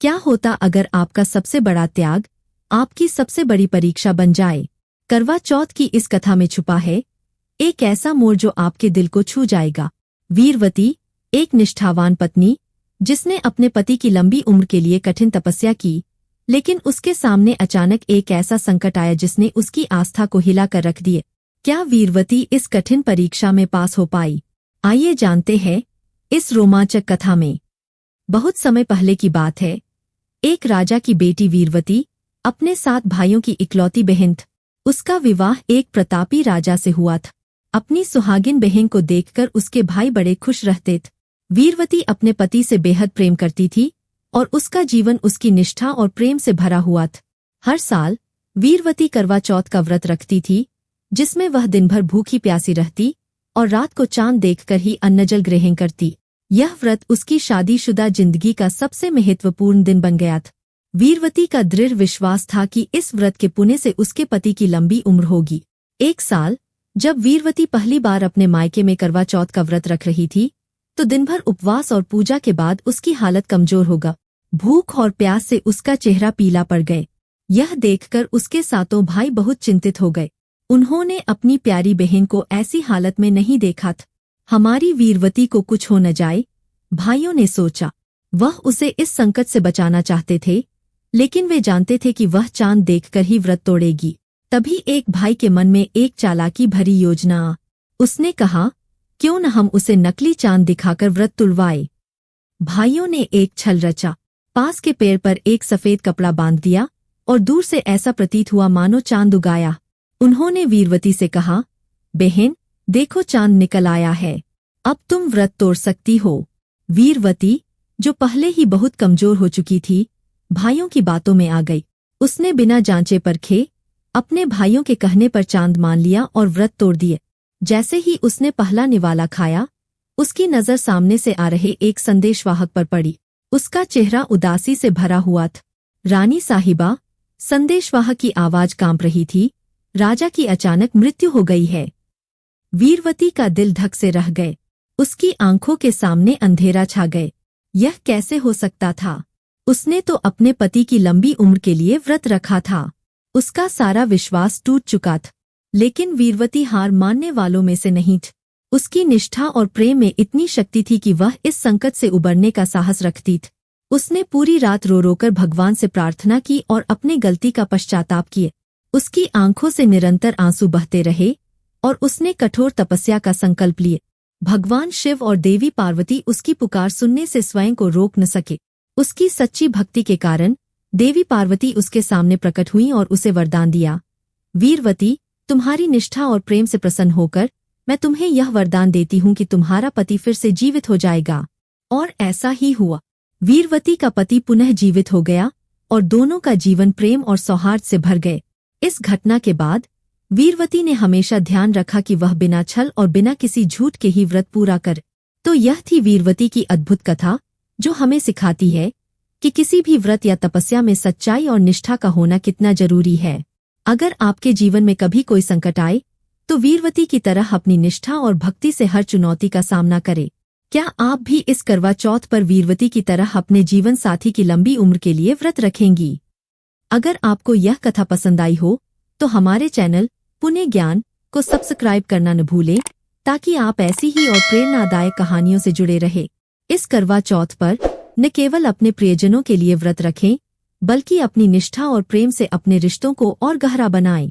क्या होता अगर आपका सबसे बड़ा त्याग आपकी सबसे बड़ी परीक्षा बन जाए? करवा चौथ की इस कथा में छुपा है एक ऐसा मोड़ जो आपके दिल को छू जाएगा। वीरवती, एक निष्ठावान पत्नी जिसने अपने पति की लंबी उम्र के लिए कठिन तपस्या की, लेकिन उसके सामने अचानक एक ऐसा संकट आया जिसने उसकी आस्था को हिला कर रख दिए। क्या वीरवती इस कठिन परीक्षा में पास हो पाई? आइए जानते हैं इस रोमांचक कथा में। बहुत समय पहले की बात है। एक राजा की बेटी वीरवती अपने 7 भाइयों की इकलौती बहन थी। उसका विवाह एक प्रतापी राजा से हुआ था। अपनी सुहागिन बहन को देखकर उसके भाई बड़े खुश रहते थे। वीरवती अपने पति से बेहद प्रेम करती थी और उसका जीवन उसकी निष्ठा और प्रेम से भरा हुआ था। हर साल वीरवती करवा चौथ का व्रत रखती थी, जिसमें वह दिन भर भूखी प्यासी रहती और रात को चांद देखकर ही अन्नजल ग्रहण करती। यह व्रत उसकी शादीशुदा जिंदगी का सबसे महत्वपूर्ण दिन बन गया था। वीरवती का दृढ़ विश्वास था कि इस व्रत के पुण्य से उसके पति की लंबी उम्र होगी। एक साल जब वीरवती पहली बार अपने मायके में करवा चौथ का व्रत रख रही थी, तो दिन भर उपवास और पूजा के बाद उसकी हालत कमजोर हो गई। भूख और प्यास से उसका चेहरा पीला पड़ गए। यह देखकर उसके 7 भाई बहुत चिंतित हो गए। उन्होंने अपनी प्यारी बहन को ऐसी हालत में नहीं देखा था। हमारी वीरवती को कुछ हो न जाए, भाइयों ने सोचा। वह उसे इस संकट से बचाना चाहते थे, लेकिन वे जानते थे कि वह चांद देखकर ही व्रत तोड़ेगी। तभी एक भाई के मन में एक चालाकी भरी योजना आ। उसने कहा, क्यों न हम उसे नकली चांद दिखाकर व्रत तुड़वाए। भाइयों ने एक छल रचा। पास के पेड़ पर एक सफेद कपड़ा बांध दिया और दूर से ऐसा प्रतीत हुआ मानो चांद उगाया। उन्होंने वीरवती से कहा, बहन देखो चांद निकल आया है, अब तुम व्रत तोड़ सकती हो। वीरवती, जो पहले ही बहुत कमजोर हो चुकी थी, भाइयों की बातों में आ गई। उसने बिना जांचे परखे अपने भाइयों के कहने पर चांद मान लिया और व्रत तोड़ दिए। जैसे ही उसने पहला निवाला खाया, उसकी नजर सामने से आ रहे एक संदेशवाहक पर पड़ी। उसका चेहरा उदासी से भरा हुआ था। रानी साहिबा, संदेशवाहक की आवाज कांप रही थी, राजा की अचानक मृत्यु हो गई है। वीरवती का दिल धक से रह गए। उसकी आंखों के सामने अंधेरा छा गए। यह कैसे हो सकता था? उसने तो अपने पति की लंबी उम्र के लिए व्रत रखा था। उसका सारा विश्वास टूट चुका था। लेकिन वीरवती हार मानने वालों में से नहीं थी। उसकी निष्ठा और प्रेम में इतनी शक्ति थी कि वह इस संकट से उबरने का साहस रखती थी। उसने पूरी रात रो रोकर भगवान से प्रार्थना की और अपनी गलती का पश्चाताप किए। उसकी आंखों से निरंतर आंसू बहते रहे और उसने कठोर तपस्या का संकल्प लिए। भगवान शिव और देवी पार्वती उसकी पुकार सुनने से स्वयं को रोक न सके। उसकी सच्ची भक्ति के कारण देवी पार्वती उसके सामने प्रकट हुई और उसे वरदान दिया, वीरवती, तुम्हारी निष्ठा और प्रेम से प्रसन्न होकर मैं तुम्हें यह वरदान देती हूँ कि तुम्हारा पति फिर से जीवित हो जाएगा। और ऐसा ही हुआ। वीरवती का पति पुनः जीवित हो गया और दोनों का जीवन प्रेम और सौहार्द से भर गए। इस घटना के बाद वीरवती ने हमेशा ध्यान रखा कि वह बिना छल और बिना किसी झूठ के ही व्रत पूरा करे। तो यह थी वीरवती की अद्भुत कथा, जो हमें सिखाती है कि किसी भी व्रत या तपस्या में सच्चाई और निष्ठा का होना कितना जरूरी है। अगर आपके जीवन में कभी कोई संकट आए, तो वीरवती की तरह अपनी निष्ठा और भक्ति से हर चुनौती का सामना करें। क्या आप भी इस करवा चौथ पर वीरवती की तरह अपने जीवन साथी की लंबी उम्र के लिए व्रत रखेंगी? अगर आपको यह कथा पसंद आई हो, तो हमारे चैनल पुण्य ज्ञान को सब्सक्राइब करना न भूलें, ताकि आप ऐसी ही और प्रेरणादायक कहानियों से जुड़े रहें। इस करवा चौथ पर न केवल अपने प्रियजनों के लिए व्रत रखें, बल्कि अपनी निष्ठा और प्रेम से अपने रिश्तों को और गहरा बनाएं।